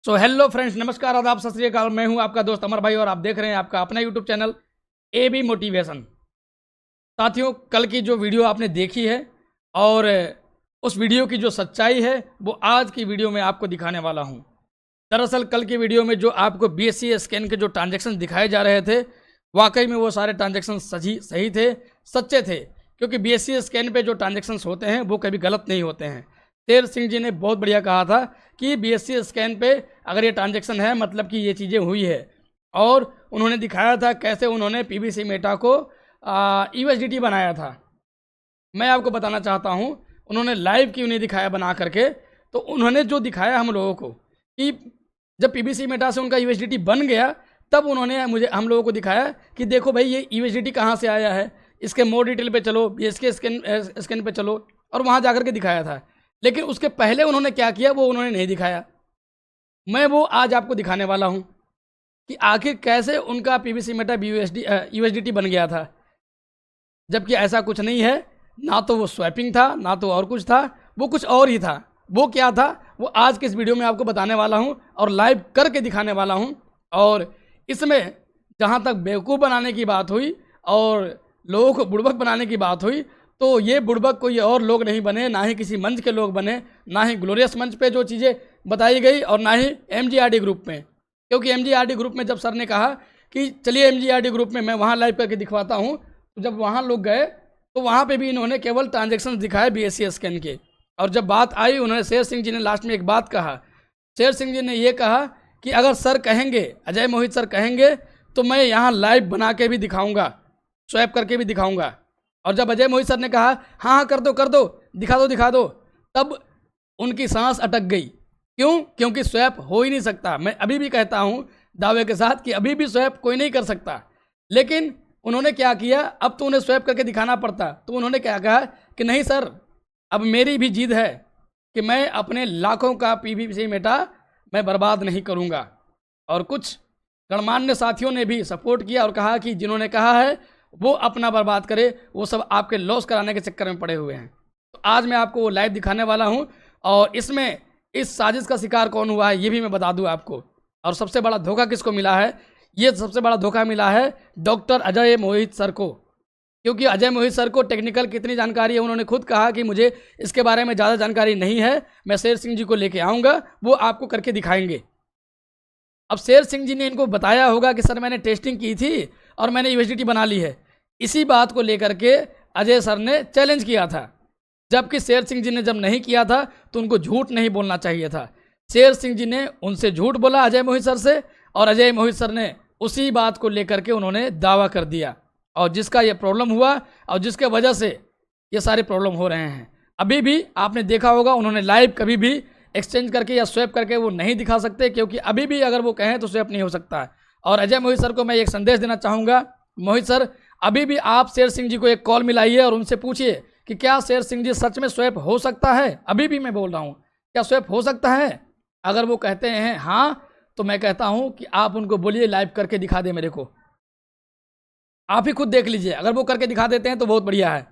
So hello friends, नमस्कार, आदाब, सत श्री अकाल। मैं हूं आपका दोस्त अमर भाई और आप देख रहे हैं आपका अपना YouTube channel A B motivation. साथियों, कल की जो वीडियो आपने देखी है और उस वीडियो की जो सच्चाई है वो आज की वीडियो में आपको दिखाने वाला हूं। दरअसल कल की वीडियो में जो आपको BSC स्कैन के जो ट्रांजेक्शन दिखाए जा रहे थे, वाकई में वो सारे ट्रांजेक्शन सही थे, सच्चे थे। क्योंकि BSC स्कैन पे जो ट्रांजेक्शन होते हैं वो कभी गलत नहीं होते हैं। शेर सिंह जी ने बहुत बढ़िया कहा था कि BSC स्कैन पे अगर ये ट्रांजेक्शन है मतलब कि ये चीज़ें हुई है। और उन्होंने दिखाया था कैसे उन्होंने PBC मेटा को USDT बनाया था। मैं आपको बताना चाहता हूँ उन्होंने लाइव क्यों नहीं दिखाया बना करके। तो उन्होंने जो दिखाया हम लोगों को कि जब PBC मेटा से उनका USDT बन गया, तब उन्होंने हम लोगों को दिखाया कि देखो भाई ये USDT कहाँ से आया है, इसके मोर डिटेल पे चलो, BSK स्कैन पे चलो, और वहाँ जा के दिखाया था। लेकिन उसके पहले उन्होंने क्या किया वो उन्होंने नहीं दिखाया। मैं वो आज आपको दिखाने वाला हूँ कि आखिर कैसे उनका PBC मेटा USDT बन गया था, जबकि ऐसा कुछ नहीं है। ना तो वो स्वैपिंग था, ना तो और कुछ था, वो कुछ और ही था। वो क्या था वो आज के इस वीडियो में आपको बताने वाला हूँ और लाइव करके दिखाने वाला हूँ। और इसमें जहाँ तक बेवकूफ़ बनाने की बात हुई और लोगों को बुड़बक बनाने की बात हुई, तो ये बुड़बक कोई और लोग नहीं बने, ना ही किसी मंच के लोग बने, ना ही ग्लोरियस मंच पे जो चीज़ें बताई गई, और ना ही MGRD ग्रुप में। क्योंकि MGRD ग्रुप में जब सर ने कहा कि चलिए MGRD ग्रुप में मैं वहाँ लाइव करके दिखवाता हूँ, तो जब वहाँ लोग गए तो वहाँ पे भी इन्होंने केवल ट्रांजेक्शन दिखाए BSC स्कैन के। और जब बात आई, उन्होंने शेर सिंह जी ने लास्ट में एक बात कहा। शेर सिंह जी ने ये कहा कि अगर सर कहेंगे, अजय मोहित सर कहेंगे, तो मैं यहाँ लाइव बना के भी दिखाऊंगा, स्वैप करके भी दिखाऊंगा। और जब अजय मोहित सर ने कहा हाँ हाँ कर दो, दिखा दो, तब उनकी सांस अटक गई। क्यों? क्योंकि स्वैप हो ही नहीं सकता। मैं अभी भी कहता हूँ दावे के साथ कि अभी भी स्वैप कोई नहीं कर सकता। लेकिन उन्होंने क्या किया, अब तो उन्हें स्वैप करके दिखाना पड़ता। तो उन्होंने क्या कहा कि नहीं सर, अब मेरी भी जिद है कि मैं अपने लाखों का PBC मेटा मैं बर्बाद नहीं करूँगा। और कुछ गणमान्य साथियों ने भी सपोर्ट किया और कहा कि जिन्होंने कहा है वो अपना बर्बाद करे, वो सब आपके लॉस कराने के चक्कर में पड़े हुए हैं। तो आज मैं आपको वो लाइव दिखाने वाला हूँ और इसमें इस साजिश का शिकार कौन हुआ है ये भी मैं बता दूँ आपको। और सबसे बड़ा धोखा किसको मिला है, ये सबसे बड़ा धोखा मिला है डॉक्टर अजय मोहित सर को। क्योंकि अजय मोहित सर को टेक्निकल कितनी जानकारी है, उन्होंने खुद कहा कि मुझे इसके बारे में ज़्यादा जानकारी नहीं है, मैं शेर सिंह जी को लेके आऊँगा, वो आपको करके दिखाएंगे। अब शेर सिंह जी ने इनको बताया होगा कि सर मैंने टेस्टिंग की थी और मैंने USDT बना ली है। इसी बात को लेकर के अजय सर ने चैलेंज किया था, जबकि शेर सिंह जी ने जब नहीं किया था तो उनको झूठ नहीं बोलना चाहिए था। शेर सिंह जी ने उनसे झूठ बोला अजय मोहित सर से, और अजय मोहित सर ने उसी बात को लेकर के उन्होंने दावा कर दिया, और जिसका ये प्रॉब्लम हुआ और जिसके वजह से ये सारे प्रॉब्लम हो रहे हैं। अभी भी आपने देखा होगा उन्होंने लाइव कभी भी एक्सचेंज करके या स्वैप करके वो नहीं दिखा सकते, क्योंकि अभी भी अगर वो कहें तो स्वैप नहीं हो सकता है। और अजय मोहित सर को मैं एक संदेश देना चाहूँगा, मोहित सर अभी भी आप शेर सिंह जी को एक कॉल मिलाइए और उनसे पूछिए कि क्या शेर सिंह जी सच में स्वैप हो सकता है। अभी भी मैं बोल रहा हूँ, क्या स्वैप हो सकता है? अगर वो कहते हैं हाँ, तो मैं कहता हूँ कि आप उनको बोलिए लाइव करके दिखा दे मेरे को। आप ही खुद देख लीजिए, अगर वो करके दिखा देते हैं तो बहुत बढ़िया है,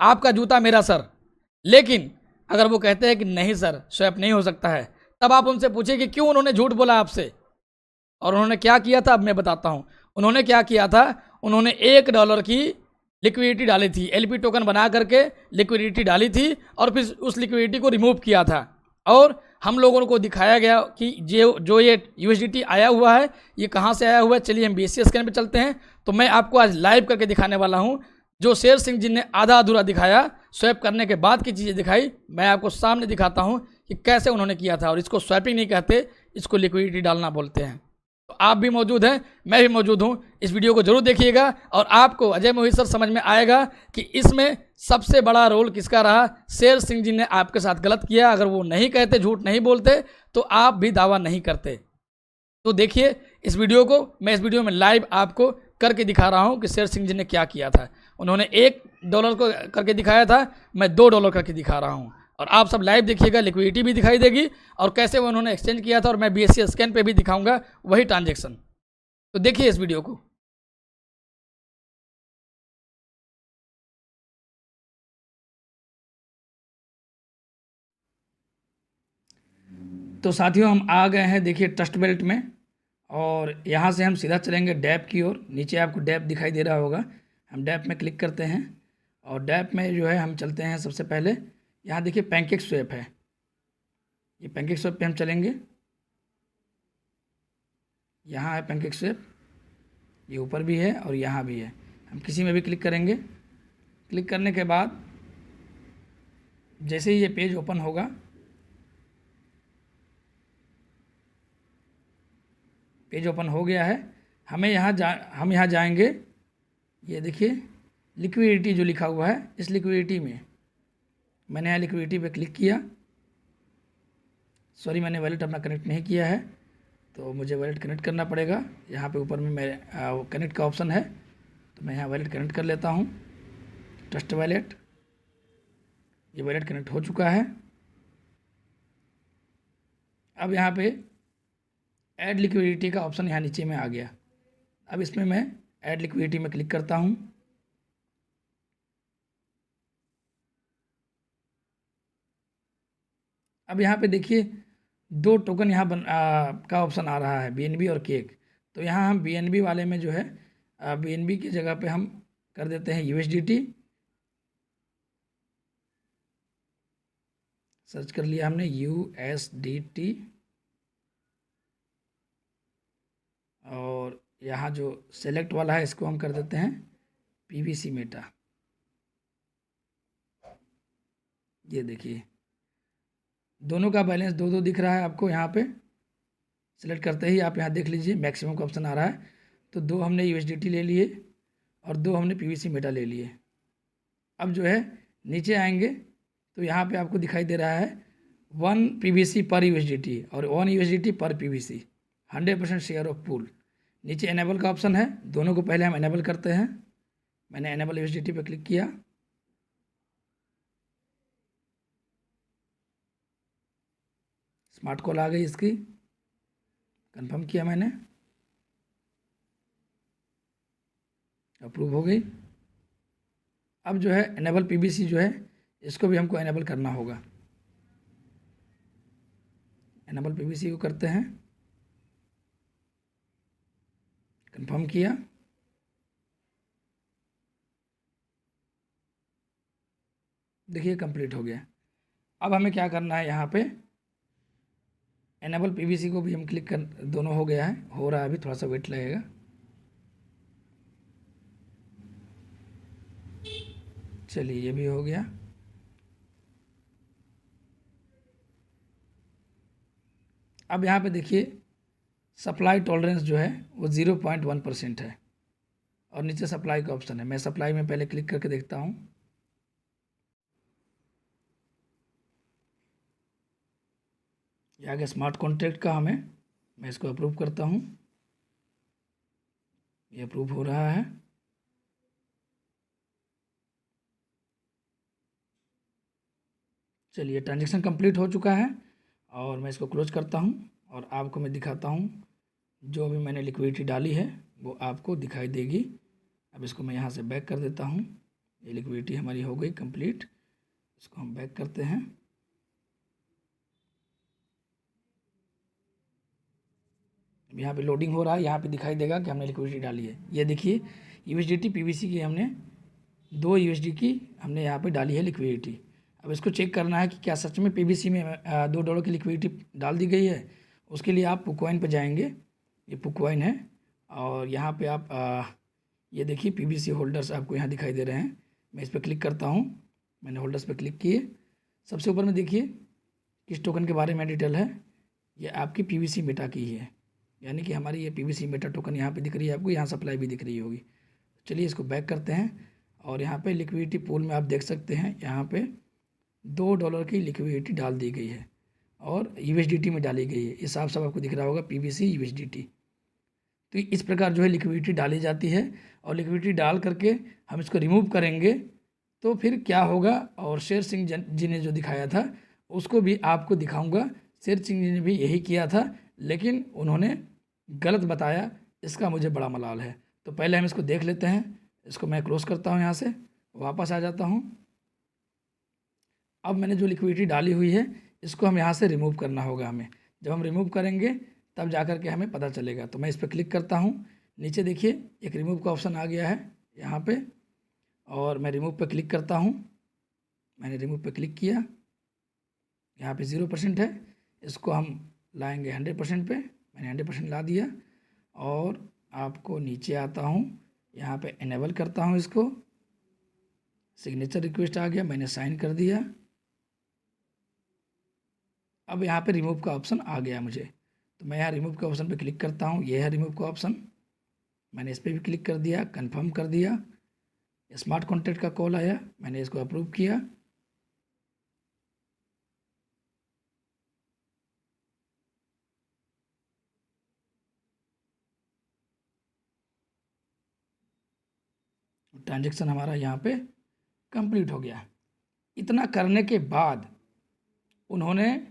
आपका जूता मेरा सर। लेकिन अगर वो कहते हैं कि नहीं सर स्वैप नहीं हो सकता है, तब आप उनसे पूछिए कि क्यों उन्होंने झूठ बोला आपसे। और उन्होंने क्या किया था अब मैं बताता हूँ। उन्होंने क्या किया था, उन्होंने $1 की लिक्विडिटी डाली थी, LP टोकन बना करके लिक्विडिटी डाली थी, और फिर उस लिक्विडिटी को रिमूव किया था। और हम लोगों को दिखाया गया कि जो ये USDT आया हुआ है ये कहाँ से आया हुआ है। चलिए हम BSC स्कैन पे चलते हैं। तो मैं आपको आज लाइव करके दिखाने वाला हूँ। जो शेर सिंह जी ने आधा अधूरा दिखाया, स्वैप करने के बाद की चीज़ें दिखाई, मैं आपको सामने दिखाता हूँ कि कैसे उन्होंने किया था। और इसको स्वैपिंग नहीं कहते, इसको लिक्विडिटी डालना बोलते हैं। तो आप भी मौजूद हैं, मैं भी मौजूद हूँ, इस वीडियो को जरूर देखिएगा और आपको अजय मोहित सर समझ में आएगा कि इसमें सबसे बड़ा रोल किसका रहा। शेर सिंह जी ने आपके साथ गलत किया। अगर वो नहीं कहते, झूठ नहीं बोलते, तो आप भी दावा नहीं करते। तो देखिए इस वीडियो को, मैं इस वीडियो में लाइव आपको करके दिखा रहा हूँ कि शेर सिंह जी ने क्या किया था। उन्होंने $1 को करके दिखाया था, मैं $2 करके दिखा रहा हूँ। और आप सब लाइव देखिएगा, लिक्विडिटी भी दिखाई देगी और कैसे वो उन्होंने एक्सचेंज किया था, और मैं BSC स्कैन पे भी दिखाऊंगा वही ट्रांजेक्शन। तो देखिए इस वीडियो को। तो साथियों हम आ गए हैं देखिए ट्रस्ट बेल्ट में, और यहाँ से हम सीधा चलेंगे डैप की ओर। नीचे आपको डैप दिखाई दे रहा होगा, हम डैप में क्लिक करते हैं और डैप में जो है हम चलते हैं। सबसे पहले यहाँ देखिए पैनकेक स्वैप है, ये पैनकेक स्वैप पे हम चलेंगे। यहाँ है पैनकेक स्वैप, ये ऊपर भी है और यहाँ भी है। हम किसी में भी क्लिक करेंगे। क्लिक करने के बाद जैसे ही ये पेज ओपन होगा, पेज ओपन हो गया है। हम यहाँ जाएंगे। ये देखिए लिक्विडिटी जो लिखा हुआ है, इस लिक्विडिटी में मैंने यहाँ लिक्विडिटी पे क्लिक किया। सॉरी, मैंने वॉलेट अपना कनेक्ट नहीं किया है, तो मुझे वॉलेट कनेक्ट करना पड़ेगा। यहाँ पे ऊपर में मेरे कनेक्ट का ऑप्शन है, तो मैं यहाँ वॉलेट कनेक्ट कर लेता हूँ। ट्रस्ट वॉलेट, ये वॉलेट कनेक्ट हो चुका है। अब यहाँ पे ऐड लिक्विडिटी का ऑप्शन यहाँ नीचे में आ गया। अब इसमें मैं ऐड लिक्विडिटी में क्लिक करता हूँ। अब यहाँ पे देखिए दो टोकन यहाँ का ऑप्शन आ रहा है, BNB और केक। तो यहाँ हम BNB वाले में जो है BNB की जगह पे हम कर देते हैं USDT। सर्च कर लिया हमने USDT, और यहाँ जो सेलेक्ट वाला है इसको हम कर देते हैं PVC मेटा। ये देखिए दोनों का बैलेंस 2-2 दिख रहा है आपको। यहाँ पे सिलेक्ट करते ही आप यहाँ देख लीजिए मैक्सिमम का ऑप्शन आ रहा है। तो 2 हमने USDT ले लिए और 2 हमने PVC मेटा ले लिए। अब जो है नीचे आएंगे तो यहाँ पे आपको दिखाई दे रहा है 1 PVC पर USDT और 1 USDT पर PVC, 100% शेयर ऑफ पूल। नीचे एनेबल का ऑप्शन है, दोनों को पहले हम एनेबल करते हैं। मैंने एनेबल USDT पे क्लिक किया। स्मार्ट कॉल आ गई इसकी, कंफर्म किया मैंने, अप्रूव हो गई। अब जो है एनेबल PVC जो है इसको भी हमको एनेबल करना होगा। एनेबल PVC को करते हैं, कंफर्म किया। देखिए कंप्लीट हो गया। अब हमें क्या करना है, यहाँ पे एनेबल PVC को भी हम क्लिक कर, दोनों हो गया है, हो रहा है, अभी थोड़ा सा वेट लगेगा। चलिए ये भी हो गया। अब यहाँ पे देखिए सप्लाई टॉलरेंस जो है वो 0.1% है और नीचे सप्लाई का ऑप्शन है। मैं सप्लाई में पहले क्लिक करके देखता हूँ। ये आगे स्मार्ट कॉन्ट्रैक्ट का हमें, मैं इसको अप्रूव करता हूँ। ये अप्रूव हो रहा है। चलिए ट्रांजेक्शन कंप्लीट हो चुका है और मैं इसको क्लोज करता हूँ और आपको मैं दिखाता हूँ जो भी मैंने लिक्विडिटी डाली है वो आपको दिखाई देगी। अब इसको मैं यहाँ से बैक कर देता हूँ। ये लिक्विडिटी हमारी हो गई कंप्लीट। इसको हम बैक करते हैं। यहाँ पे लोडिंग हो रहा है, यहाँ पे दिखाई देगा कि हमने लिक्विडिटी डाली है। ये देखिए USDT PVC की हमने 2 USD की हमने यहाँ पे डाली है लिक्विडिटी। अब इसको चेक करना है कि क्या सच में PVC में $2 की लिक्विडिटी डाल दी गई है। उसके लिए आप पुकॉइन पर जाएंगे, ये पुकॉइन है, और यहाँ पे आप ये देखिए PVC होल्डर्स आपको यहाँ दिखाई दे रहे हैं। मैं इस पर क्लिक करता हूँ। मैंने होल्डर्स पर क्लिक किए। सबसे ऊपर में देखिए किस टोकन के बारे में डिटेल है। ये आपकी PVC मेटा की है, यानी कि हमारी ये PVC मेटा टोकन यहाँ पे दिख रही है आपको, यहाँ सप्लाई भी दिख रही होगी। चलिए इसको बैक करते हैं और यहाँ पे लिक्विडिटी पूल में आप देख सकते हैं यहाँ पे $2 की लिक्विडिटी डाल दी गई है और USDT में डाली गई है। ये साफ साफ आपको दिख रहा होगा PVC USDT। तो इस प्रकार जो है लिक्विडिटी डाली जाती है और लिक्विडिटी डाल करके हम इसको रिमूव करेंगे तो फिर क्या होगा। और शेर सिंह जी ने जो दिखाया था उसको भी आपको दिखाऊंगा। शेर सिंह जी ने भी यही किया था, लेकिन उन्होंने गलत बताया, इसका मुझे बड़ा मलाल है। तो पहले हम इसको देख लेते हैं। इसको मैं क्लोज करता हूँ, यहाँ से वापस आ जाता हूँ। अब मैंने जो लिक्विडिटी डाली हुई है इसको हम यहाँ से रिमूव करना होगा हमें। जब हम रिमूव करेंगे तब जा कर के हमें पता चलेगा। तो मैं इस पर क्लिक करता हूँ, नीचे देखिए एक रिमूव का ऑप्शन आ गया है यहाँ पे, और मैं रिमूव पे क्लिक करता हूँ। मैंने रिमूव पे क्लिक किया, यहाँ पे 0% है, इसको हम लाएंगे 100% पे। मैंने 100% ला दिया और आपको नीचे आता हूँ, यहाँ पे इनेबल करता हूँ इसको। सिग्नेचर रिक्वेस्ट आ गया, मैंने साइन कर दिया। अब यहाँ पे रिमूव का ऑप्शन आ गया मुझे, तो मैं यहाँ रिमूव के ऑप्शन पे क्लिक करता हूँ। ये है रिमूव का ऑप्शन, मैंने इस पर भी क्लिक कर दिया, कंफर्म कर दिया। स्मार्ट कॉन्टैक्ट का कॉल आया, मैंने इसको अप्रूव किया। ट्रांजैक्शन हमारा यहाँ पे कंप्लीट हो गया। इतना करने के बाद उन्होंने,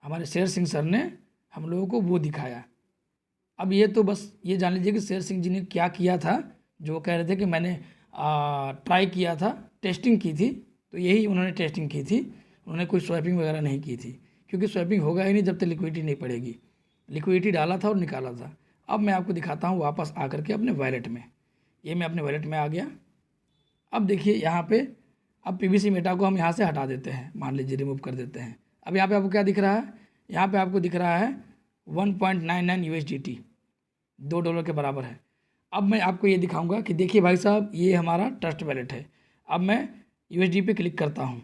हमारे शेर सिंह सर ने हम लोगों को वो दिखाया। अब ये तो बस ये जान लीजिए कि शेर सिंह जी ने क्या किया था, जो कह रहे थे कि मैंने ट्राई किया था, टेस्टिंग की थी, तो यही उन्होंने टेस्टिंग की थी। उन्होंने कोई स्वैपिंग वगैरह नहीं की थी, क्योंकि स्वैपिंग होगा ही नहीं जब तक लिक्विडिटी नहीं पड़ेगी। लिक्विडिटी डाला था और निकाला था। अब मैं आपको दिखाता हूँ वापस आकर के अपने वॉलेट में। ये मैं अपने वॉलेट में आ गया। अब देखिए यहाँ पे, अब पीवीसी मेटा को हम यहाँ से हटा देते हैं, मान लीजिए रिमूव कर देते हैं। अब यहाँ पे आपको क्या दिख रहा है, यहाँ पे आपको दिख रहा है 1.99 USDT, $2 के बराबर है। अब मैं आपको ये दिखाऊंगा कि देखिए भाई साहब, ये हमारा ट्रस्ट वैलेट है। अब मैं USD पे क्लिक करता हूँ,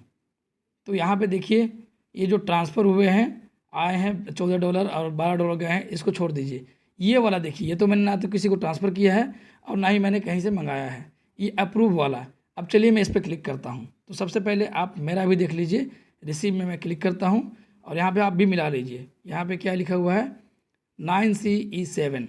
तो यहाँ पे देखिए ये जो ट्रांसफ़र हुए हैं, आए हैं $14 और $12 गए हैं, इसको छोड़ दीजिए। ये वाला देखिए, ये तो मैंने ना तो किसी को ट्रांसफ़र किया है और ना ही मैंने कहीं से मंगाया है, ये अप्रूव वाला। अब चलिए मैं इस पर क्लिक करता हूँ। तो सबसे पहले आप मेरा भी देख लीजिए, रिसीव में मैं क्लिक करता हूँ और यहाँ पे आप भी मिला लीजिए। यहाँ पे क्या लिखा हुआ है, 9CE7,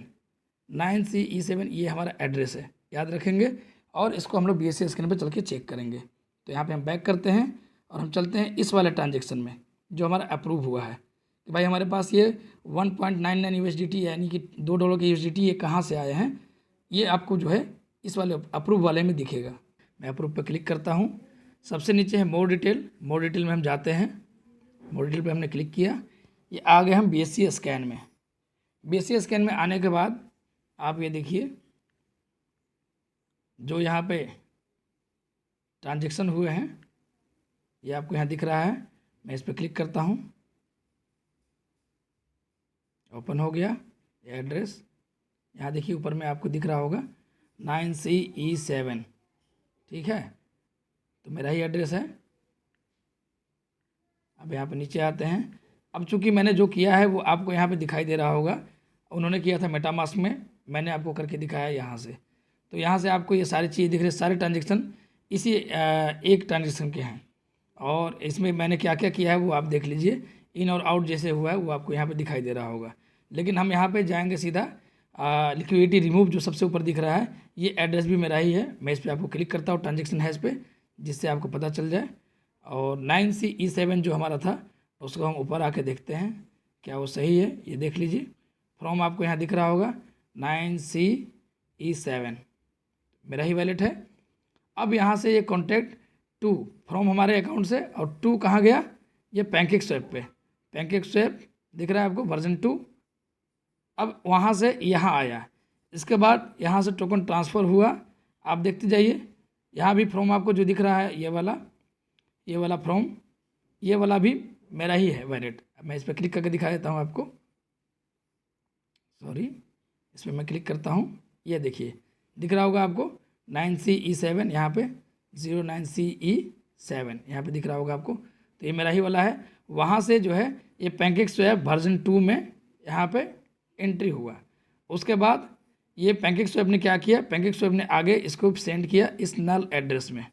9CE7 ये हमारा एड्रेस है, याद रखेंगे। और इसको हम लोग BSC स्कैन पर चल के चेक करेंगे। तो यहाँ पे हम बैक करते हैं और हम चलते हैं इस वाले ट्रांजेक्शन में जो हमारा अप्रूव हुआ है कि भाई हमारे पास ये 1.99 USDT यानी कि $2 के USDT ये कहाँ से आए हैं, ये आपको जो है इस वाले अप्रूव वाले में दिखेगा। मैं अप्रूव पर क्लिक करता हूँ। सबसे नीचे है मोर डिटेल, मोर डिटेल में हम जाते हैं। मोर डिटेल पर हमने क्लिक किया, ये आ गए हम BSC स्कैन में। BSC स्कैन में आने के बाद आप ये देखिए, जो यहाँ पे ट्रांजैक्शन हुए हैं ये आपको यहाँ दिख रहा है। मैं इस पर क्लिक करता हूँ, ओपन हो गया ये एड्रेस। यहाँ देखिए ऊपर में आपको दिख रहा होगा 9CE7, ठीक है, तो मेरा ही एड्रेस है। अब यहाँ पे नीचे आते हैं। अब चूंकि मैंने जो किया है वो आपको यहाँ पे दिखाई दे रहा होगा, उन्होंने किया था मेटामास्क में, मैंने आपको करके दिखाया यहाँ से। तो यहाँ से आपको ये सारी चीज़ें दिख रही है, सारे ट्रांजेक्शन इसी एक ट्रांजेक्शन के हैं। और इसमें मैंने क्या क्या किया है वो आप देख लीजिए, इन और आउट जैसे हुआ है वो आपको यहाँ पे दिखाई दे रहा होगा। लेकिन हम यहाँ पे जाएंगे सीधा लिक्विडिटी रिमूव, जो सबसे ऊपर दिख रहा है, ये एड्रेस भी मेरा ही है। मैं इस पर आपको क्लिक करता हूँ ट्रांजेक्शन है इस पर, जिससे आपको पता चल जाए। और 9CE7 जो हमारा था उसको हम ऊपर आके देखते हैं क्या वो सही है। ये देख लीजिए, फ्रॉम आपको यहाँ दिख रहा होगा 9CE7 मेरा ही वैलेट है। अब यहाँ से ये कॉन्टैक्ट टू फ्रॉम हमारे अकाउंट से, और टू कहाँ गया, ये पैनकेक स्वैप पे, पैनकेक स्वैप दिख रहा है आपको वर्जन 2। अब वहाँ से यहाँ आया, इसके बाद यहाँ से टोकन ट्रांसफ़र हुआ, आप देखते जाइए। यहाँ भी फ्रॉम आपको जो दिख रहा है ये वाला फ्रॉम, ये वाला भी मेरा ही है वैलेट। मैं इस पर क्लिक करके दिखा देता हूँ आपको, सॉरी, इस पर मैं क्लिक करता हूँ। ये देखिए दिख रहा होगा आपको 9CE7, यहाँ पे 09CE7 यहाँ पे दिख रहा होगा आपको, तो ये मेरा ही वाला है। वहाँ से जो है ये पैनकेक स्वैप वर्जन 2 में यहाँ पे एंट्री हुआ। उसके बाद ये पैनकेक स्वैप ने क्या किया, पैनकेक स्वैप ने आगे इसको सेंड किया इस नल एड्रेस में।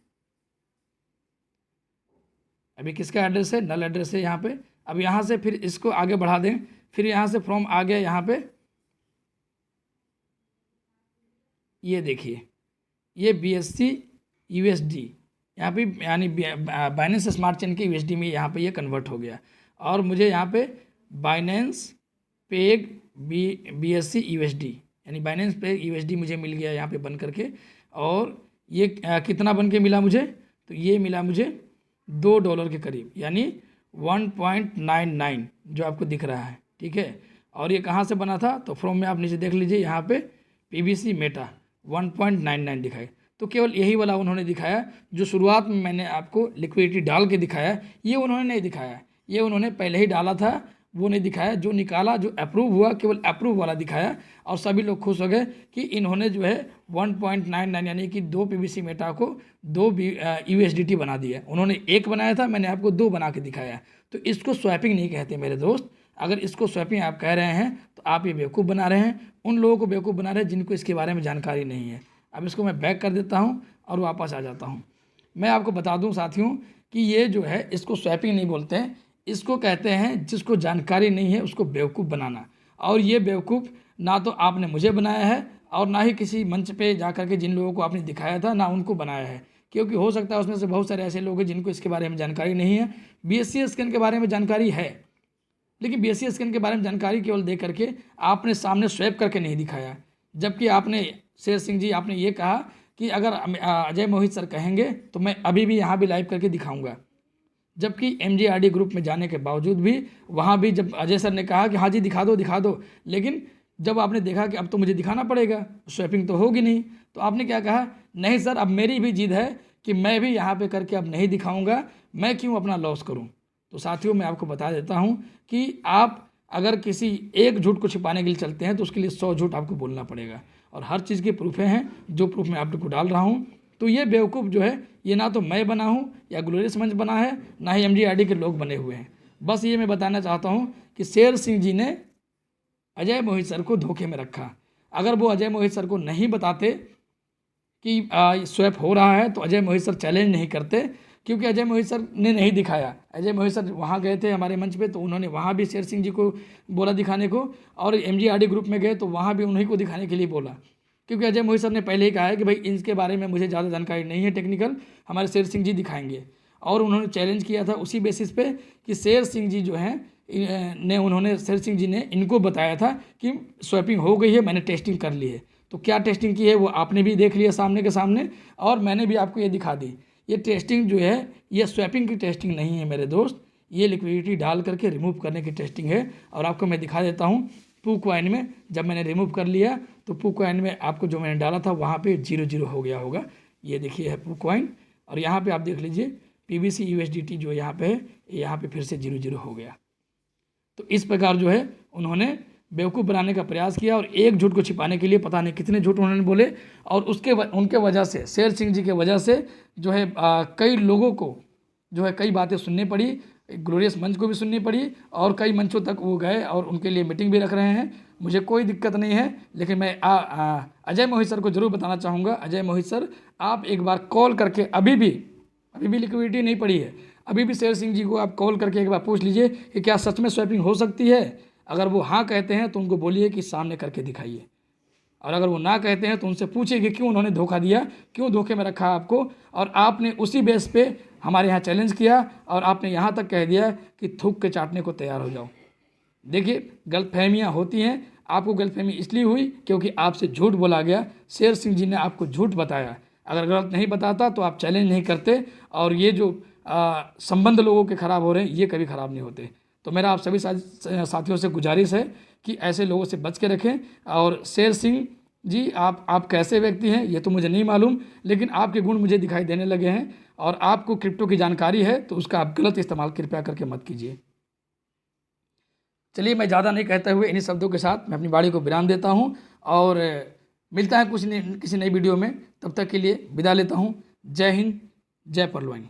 अभी किसका एड्रेस है, नल एड्रेस है यहाँ पे। अब यहाँ से फिर इसको आगे बढ़ा दें, फिर यहाँ से फ्रॉम आ गया यहाँ पे, ये देखिए ये BSC USD यहाँ पे, यानी बाइनेंस स्मार्ट चेन के USD में यहाँ पे ये कन्वर्ट हो गया। और मुझे यहाँ पे बाइनेंस पेग BSC USD यानी बाइनेंस पेग USD मुझे मिल गया यहाँ पे बन करके। और ये कितना बन के मिला मुझे, तो ये मिला मुझे $2 के करीब, यानी 1.99 जो आपको दिख रहा है, ठीक है। और ये कहाँ से बना था, तो फ्रॉम में आप नीचे देख लीजिए, यहाँ पे PVC मेटा 1.99 दिखाए। तो केवल यही वाला उन्होंने दिखाया, जो शुरुआत में मैंने आपको लिक्विडिटी डाल के दिखाया, ये उन्होंने नहीं दिखाया। ये उन्होंने पहले ही डाला था, वो नहीं दिखाया। जो निकाला, जो अप्रूव हुआ, केवल अप्रूव वाला दिखाया, और सभी लोग खुश हो गए कि इन्होंने जो है 1.99 यानी कि 2 PVC मेटा को 2 USDT बना दिया। उन्होंने एक बनाया था, मैंने आपको 2 बना के दिखाया। तो इसको स्वैपिंग नहीं कहते मेरे दोस्त। अगर इसको स्वैपिंग आप कह रहे हैं तो आप ये बेवकूफ़ बना रहे हैं, उन लोगों को बेवकूफ़ बना रहे हैं जिनको इसके बारे में जानकारी नहीं है। अब इसको मैं बैक कर देता हूँ और वापस आ जाता हूँ। मैं आपको बता दूँ साथियों कि ये जो है, इसको स्वैपिंग नहीं बोलते हैं, इसको कहते हैं जिसको जानकारी नहीं है उसको बेवकूफ़ बनाना। और ये बेवकूफ़ ना तो आपने मुझे बनाया है और ना ही किसी मंच पे जा कर के जिन लोगों को आपने दिखाया था ना उनको बनाया है, क्योंकि हो सकता है उसमें से बहुत सारे ऐसे लोग हैं जिनको इसके बारे में जानकारी नहीं है। BSc स्कैन के बारे में जानकारी है, लेकिन BSc स्कैन के बारे में जानकारी केवल दे करके आपने सामने स्वैप करके नहीं दिखाया। जबकि आपने शेर सिंह जी, आपने ये कहा कि अगर अजय मोहित सर कहेंगे तो मैं अभी भी यहाँ भी लाइव करके दिखाऊंगा। जबकि MJRD ग्रुप में जाने के बावजूद भी वहाँ भी जब अजय सर ने कहा कि हाँ जी दिखा दो, लेकिन जब आपने देखा कि अब तो मुझे दिखाना पड़ेगा, स्वैपिंग तो होगी नहीं, तो आपने क्या कहा, नहीं सर अब मेरी भी जिद है कि मैं भी यहाँ पे करके अब नहीं दिखाऊंगा, मैं क्यों अपना लॉस करूँ। तो साथियों मैं आपको बता देता हूँ कि आप अगर किसी एक झूठ को छिपाने के लिए चलते हैं तो उसके लिए 100 झूठ आपको बोलना पड़ेगा, और हर चीज़ की प्रूफें हैं, जो प्रूफ मैं आपको डाल रहा हूँ। तो ये बेवकूफ़ जो है, ये ना तो मैं बना हूँ या ग्लोरियस मंच बना है, ना ही MJRD के लोग बने हुए हैं। बस ये मैं बताना चाहता हूँ कि शेर सिंह जी ने अजय मोहित सर को धोखे में रखा। अगर वो अजय मोहित सर को नहीं बताते कि स्वैप हो रहा है तो अजय मोहित सर चैलेंज नहीं करते, क्योंकि अजय मोहित सर ने नहीं दिखाया। अजय मोहित सर वहाँ गए थे हमारे मंच पे, तो उन्होंने वहाँ भी शेर सिंह जी को बोला दिखाने को, और MJRD ग्रुप में गए तो वहाँ भी उन्हीं को दिखाने के लिए बोला, क्योंकि अजय मोहित सर ने पहले ही कहा है कि भाई इनके बारे में मुझे ज़्यादा जानकारी नहीं है टेक्निकल, हमारे शेर सिंह जी दिखाएंगे। और उन्होंने चैलेंज किया था उसी बेसिस पे कि शेर सिंह जी जो हैं शेर सिंह जी ने इनको बताया था कि स्वैपिंग हो गई है, मैंने टेस्टिंग कर ली है। तो क्या टेस्टिंग की है वो आपने भी देख लिया सामने के सामने, और मैंने भी आपको ये दिखा दी। ये टेस्टिंग जो है, ये स्वैपिंग की टेस्टिंग नहीं है मेरे दोस्त, ये लिक्विडिटी डाल करके रिमूव करने की टेस्टिंग है। और आपको मैं दिखा देता हूँ, PooCoin में जब मैंने रिमूव कर लिया तो PooCoin में आपको जो मैंने डाला था वहाँ पे 0 हो गया होगा। ये देखिए है PooCoin, और यहाँ पे आप देख लीजिए PVC USDT जो यहाँ पे है, यहाँ पे फिर से 0 हो गया। तो इस प्रकार जो है उन्होंने बेवकूफ़ बनाने का प्रयास किया, और एक झूठ को छिपाने के लिए पता नहीं कितने झूठ उन्होंने बोले। और उनके वजह से, शेर सिंह जी के वजह से जो है कई लोगों को जो है कई बातें सुननी पड़ी, ग्लोरियस मंच को भी सुननी पड़ी, और कई मंचों तक वो गए और उनके लिए मीटिंग भी रख रहे हैं। मुझे कोई दिक्कत नहीं है, लेकिन मैं अजय मोहित सर को जरूर बताना चाहूँगा, अजय मोहित सर आप एक बार कॉल करके, अभी भी लिक्विडिटी नहीं पड़ी है, अभी भी शेर सिंह जी को आप कॉल करके एक बार पूछ लीजिए कि क्या सच में स्वैपिंग हो सकती है। अगर वो हाँ कहते हैं तो उनको बोलिए कि सामने करके दिखाइए, और अगर वो ना कहते हैं तो उनसे पूछिए कि क्यों उन्होंने धोखा दिया, क्यों धोखे में रखा आपको। और आपने उसी बेस पे हमारे यहाँ चैलेंज किया, और आपने यहाँ तक कह दिया कि थूक के चाटने को तैयार हो जाओ। देखिए गलतफहमियाँ होती हैं, आपको गलतफहमी इसलिए हुई क्योंकि आपसे झूठ बोला गया, शेर सिंह जी ने आपको झूठ बताया। अगर गलत नहीं बताता तो आप चैलेंज नहीं करते, और ये जो संबंध लोगों के ख़राब हो रहे हैं ये कभी ख़राब नहीं होते। तो मेरा आप सभी साथियों से गुजारिश है कि ऐसे लोगों से बच के रखें। और शेर सिंह जी आप कैसे व्यक्ति हैं ये तो मुझे नहीं मालूम, लेकिन आपके गुण मुझे दिखाई देने लगे हैं, और आपको क्रिप्टो की जानकारी है तो उसका आप गलत इस्तेमाल कृपया करके मत कीजिए। चलिए मैं ज़्यादा नहीं कहते हुए इन्हीं शब्दों के साथ मैं अपनी वाणी को विराम देता हूँ, और मिलता है किसी नई वीडियो में। तब तक के लिए विदा लेता हूँ। जय हिंद, जय परलवानी।